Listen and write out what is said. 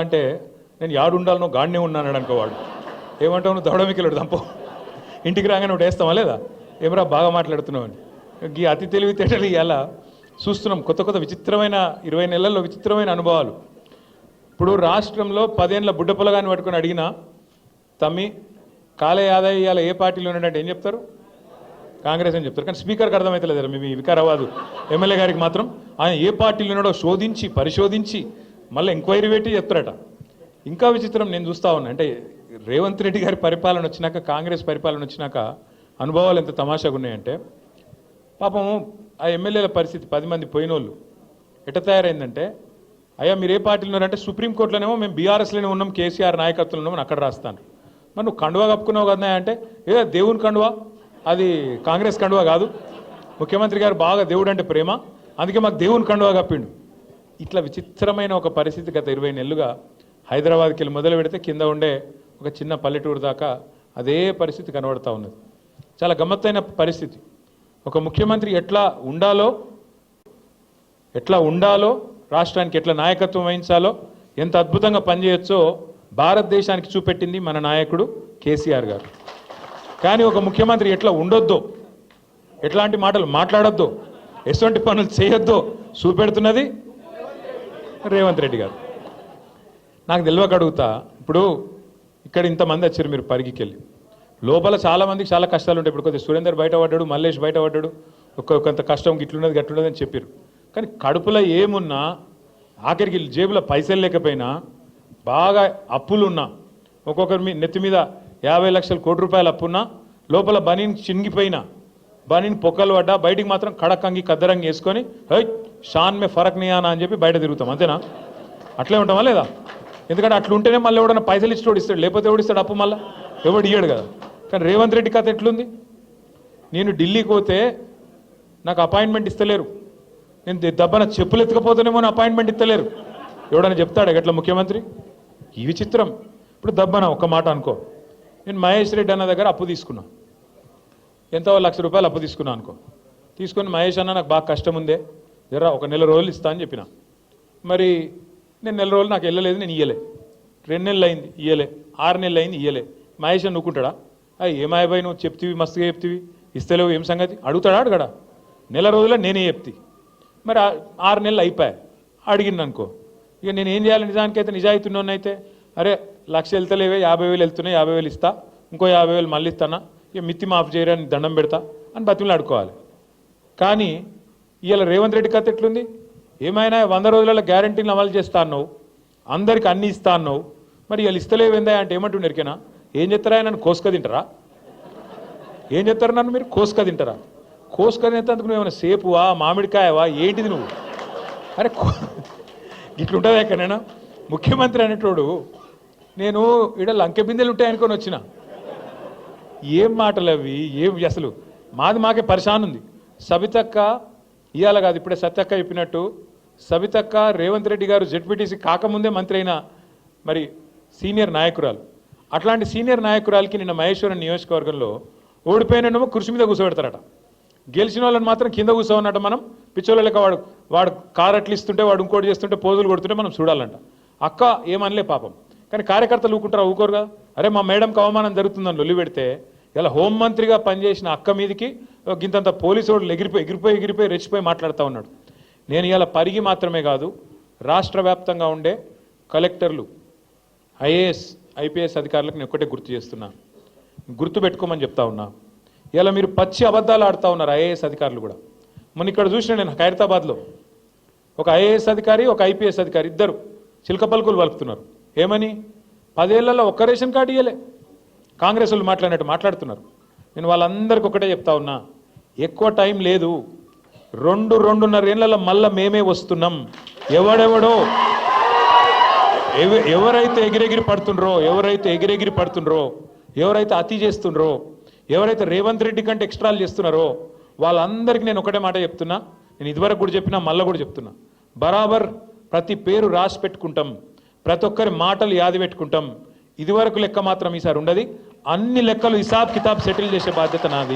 అంటే నేను యాడుండాలనో గాడినే ఉన్నాను అనుకోవాడు. ఏమంటావు నువ్వు దవడమికెళ్ళడు దంపో ఇంటికి రాగానే నువ్వు వేస్తావా లేదా ఏమరా బాగా మాట్లాడుతున్నావు అని. ఈ అతి తెలివితేటలు ఇలా చూస్తున్నాం. కొత్త కొత్త విచిత్రమైన 20 నెలల్లో విచిత్రమైన అనుభవాలు. ఇప్పుడు రాష్ట్రంలో 10 ఏళ్ళ బుడ్డ పొలగాన్ని పట్టుకొని అడిగినా తమ్మి కాలే ఆదాయ ఇవాళ ఏ పార్టీలో ఉన్నాడంటే ఏం చెప్తారు? కాంగ్రెస్ అని చెప్తారు. కానీ స్పీకర్కి అర్థమవుతలేదు మీ వికారాబాద్ ఎమ్మెల్యే గారికి మాత్రం ఆయన ఏ పార్టీలో ఉన్నాడో శోధించి పరిశోధించి మళ్ళీ ఎంక్వైరీ పెట్టి చెప్తారట. ఇంకా విచిత్రం నేను చూస్తూ ఉన్నా అంటే రేవంత్ రెడ్డి గారి పరిపాలన వచ్చినాక కాంగ్రెస్ పరిపాలన వచ్చినాక అనుభవాలు ఎంత తమాషాగా ఉన్నాయంటే పాపం ఆ ఎమ్మెల్యేల పరిస్థితి 10 మంది పోయినోళ్ళు ఎట్ట తయారైందంటే అయ్యా మీరు ఏ పార్టీలో ఉన్నారంటే సుప్రీంకోర్టులోనేమో మేము బీఆర్ఎస్లోనే ఉన్నాం కేసీఆర్ నాయకత్వంలో ఉన్నామని అక్కడ రాస్తాను. మరి నువ్వు కండువా కప్పుకున్నావు కదా అంటే ఏ దేవుని కండువా అది కాంగ్రెస్ కండువా కాదు, ముఖ్యమంత్రి గారు బాగా దేవుడు అంటే ప్రేమ అందుకే మాకు దేవుని కండువా కప్పిండు. ఇట్లా విచిత్రమైన ఒక పరిస్థితి గత 20 నెలలుగా హైదరాబాద్కి వెళ్ళి మొదలు పెడితే కింద ఉండే ఒక చిన్న పల్లెటూరు దాకా అదే పరిస్థితి కనబడుతూ ఉన్నది. చాలా గమ్మత్తైన పరిస్థితి. ఒక ముఖ్యమంత్రి ఎట్లా ఉండాలో రాష్ట్రానికి ఎట్లా నాయకత్వం వహించాలో ఎంత అద్భుతంగా పనిచేయొచ్చో భారతదేశానికి చూపెట్టింది మన నాయకుడు కేసీఆర్ గారు. కానీ ఒక ముఖ్యమంత్రి ఎట్లా ఉండొద్దో, ఎట్లాంటి మాటలు మాట్లాడొద్దో, ఎటువంటి పనులు చేయొద్దో చూపెడుతున్నది రేవంత్ రెడ్డి గారు. నాకు తెలియక అడుగుతా, ఇప్పుడు ఇక్కడ ఇంతమంది వచ్చారు మీరు పరిగికెళ్ళి లోపల చాలామందికి చాలా కష్టాలు ఉంటాయి. ఇప్పుడు కొద్దిగా సురేందర్ బయటపడ్డాడు, మల్లేష్ బయటపడ్డాడు, కొంత కష్టం గిట్లున్నది గట్లున్నది అని చెప్పారు. కానీ కడుపులో ఏమున్నా ఆఖరికి జేబులో పైసలు లేకపోయినా బాగా అప్పులున్నా ఒక్కొక్కరి మీ నెత్తి మీద 50 లక్షల కోటి రూపాయలు అప్పున్నా లోపల బనీన్ చినిగిపోయినా బనీన్ పొక్కలు పడ్డా బయటికి మాత్రం కడకంగి కద్దరంగి వేసుకొని హై షాన్ మే ఫరక్ నియానా అని చెప్పి బయట తిరుగుతాం. అంతేనా? అట్లే ఉంటామా లేదా? ఎందుకంటే అట్లుంటేనే మళ్ళీ ఎవడన్నా పైసలు ఇచ్చి ఇస్తాడు, లేకపోతే ఎవడిస్తాడు అప్పు మళ్ళీ ఎవడు ఇయ్యాడు కదా. కానీ రేవంత్ రెడ్డి కథ ఎట్లుంది? నేను ఢిల్లీకి పోతే నాకు అపాయింట్మెంట్ ఇస్తలేరు, నేను దెబ్బన చెప్పులు ఎత్తుకపోతేనేమో అపాయింట్మెంట్ ఇస్తలేరు. ఎవడన్నా చెప్తాడు ఎట్లా ముఖ్యమంత్రి? ఈ విచిత్రం. ఇప్పుడు దబ్బన ఒక్క మాట అనుకో, నేను మహేష్ రెడ్డి అన్న దగ్గర అప్పు తీసుకున్నా, ఎంతో 1 లక్ష రూపాయలు అప్పు తీసుకున్నా అనుకో. తీసుకొని మహేష్ అన్న నాకు బాగా కష్టం ఉందే జరా ఒక నెల రోజులు ఇస్తా అని చెప్పిన. మరి నేను నెల రోజులు నాకు వెళ్ళలేదు, నేను ఇయ్యలే. 2 నెలలు అయింది ఇయ్యలే, 6 నెలలు అయింది ఇయ్యలే. మహేష్ అని నువ్వుకుంటాడా? ఏమాయబాయి నువ్వు చెప్తివి మస్తుగా చెప్తివి ఇస్తలేవు ఏం సంగతి అడుగుతాడా? అడగడా? నెల రోజుల్లో నేనే చెప్తి. మరి 6 నెలలు అయిపోయాయి అడిగింది అనుకో. ఇక నేను ఏం చేయాలి? నిజానికైతే నిజాయితీలోనే అయితే అరే 1 లక్ష వెళ్తలేవే 50,000 వెళ్తున్నాయి, 50,000 ఇస్తా, ఇంకో 50,000 మళ్ళీ ఇస్తానా, ఇక మిత్తి మాఫ్ చేయరా అని దండం పెడతా అని బతిమలు ఆడుకోవాలి. కానీ ఇవాళ రేవంత్ రెడ్డి కథ ఎట్లుంది? ఏమైనా 100 రోజులలో గ్యారంటీలు అమలు చేస్తా అన్నావు, అందరికి అన్నీ ఇస్తా అన్నావు, మరి ఇవాళ ఇస్తలేవేందా అంటే ఏమంటుండే ఎరికేనా? ఏం చెప్తారా? నన్ను కోసుక తింటారా? ఏం చెప్తారు నన్ను మీరు? కోసుక తింటారా? కోసుక తినేందుకు నువ్వు ఏమైనా సేపువా మామిడికాయవా ఏంటిది నువ్వు? అరే ఇట్లుంటుందా ఎక్కడైనా? ముఖ్యమంత్రి అనేటోడు నేను ఇక్కడ లంకె బిందెలు ఉంటాయనుకొని వచ్చిన. ఏం మాటలు అవి? ఏం అసలు మాకే పరిశాన్ ఉంది. సబితక్క ఇవాళ కాదు ఇప్పుడే సత్యక్క చెప్పినట్టు సబితక్క రేవంత్ రెడ్డి గారు జెడ్పీటీసీ కాకముందే మంత్రి అయిన మరి సీనియర్ నాయకురాలు. అట్లాంటి సీనియర్ నాయకురాలకి నిన్న మహేశ్వరం నియోజకవర్గంలో ఓడిపోయినేమో కుర్చీ మీద కూర్చోబెడతారట, గెలిచిన వాళ్ళని మాత్రం కింద కూర్చోన్నట్ట. మనం పిచ్చోళ్ళ లెక్క వాడు కారు అట్లు ఇస్తుంటే వాడు ఇంకోటి చేస్తుంటే పోజులు కొడుతుంటే మనం చూడాలంట. అక్క ఏమనలే పాపం, కానీ కార్యకర్తలు ఊకుంటారా? ఊకోరు కదా. అరే మా మేడంకి అవమానం జరుగుతుందని లొల్లి పెడితే ఇలా హోంమంత్రిగా పనిచేసిన అక్క మీదకి గింతంత పోలీసు వాళ్ళు ఎగిరిపోయి రెచ్చిపోయి మాట్లాడుతూ ఉన్నాడు. నేను ఇలా పరిగి మాత్రమే కాదు రాష్ట్ర వ్యాప్తంగా ఉండే కలెక్టర్లు ఐఏఎస్ ఐపీఎస్ అధికారులకు నేను ఒక్కటే గుర్తు చేస్తున్నా, గుర్తు పెట్టుకోమని చెప్తా ఉన్నా. ఇలా మీరు పచ్చి అబద్ధాలు ఆడుతూ ఉన్నారు ఐఏఎస్ అధికారులు కూడా. మొన్న ఇక్కడ చూసిన నేను ఖైరతాబాద్లో ఒక ఐఏఎస్ అధికారి ఒక ఐపీఎస్ అధికారి ఇద్దరు చిలక పలుకులు పలుకుతున్నారు. ఏమని? 10 ఏళ్లలో ఒక్క రేషన్ కార్డు ఇవ్వలే. కాంగ్రెస్ వాళ్ళు మాట్లాడినట్టు మాట్లాడుతున్నారు. నేను వాళ్ళందరికీ ఒకటే చెప్తా ఉన్నా, ఎక్కువ టైం లేదు, 2-2.5 ఏళ్లలో మళ్ళీ మేమే వస్తున్నాం. ఎవరైతే ఎగిరెగిరి పడుతుండ్రో, ఎవరైతే అతి చేస్తుండ్రో, ఎవరైతే రేవంత్ రెడ్డి కంటే ఎక్స్ట్రాలు చేస్తున్నారో వాళ్ళందరికీ నేను ఒకటే మాట చెప్తున్నా. నేను ఇదివరకు కూడా చెప్పినా మళ్ళీ కూడా చెప్తున్నా, బరాబర్ ప్రతి పేరు రాసి పెట్టుకుంటాం, ప్రతి ఒక్కరి మాటలు యాది పెట్టుకుంటాం. ఇదివరకు లెక్క మాత్రం ఈసారి ఉండదు, అన్ని లెక్కలు హిసాబ్ కితాబ్ సెటిల్ చేసే బాధ్యత నాది.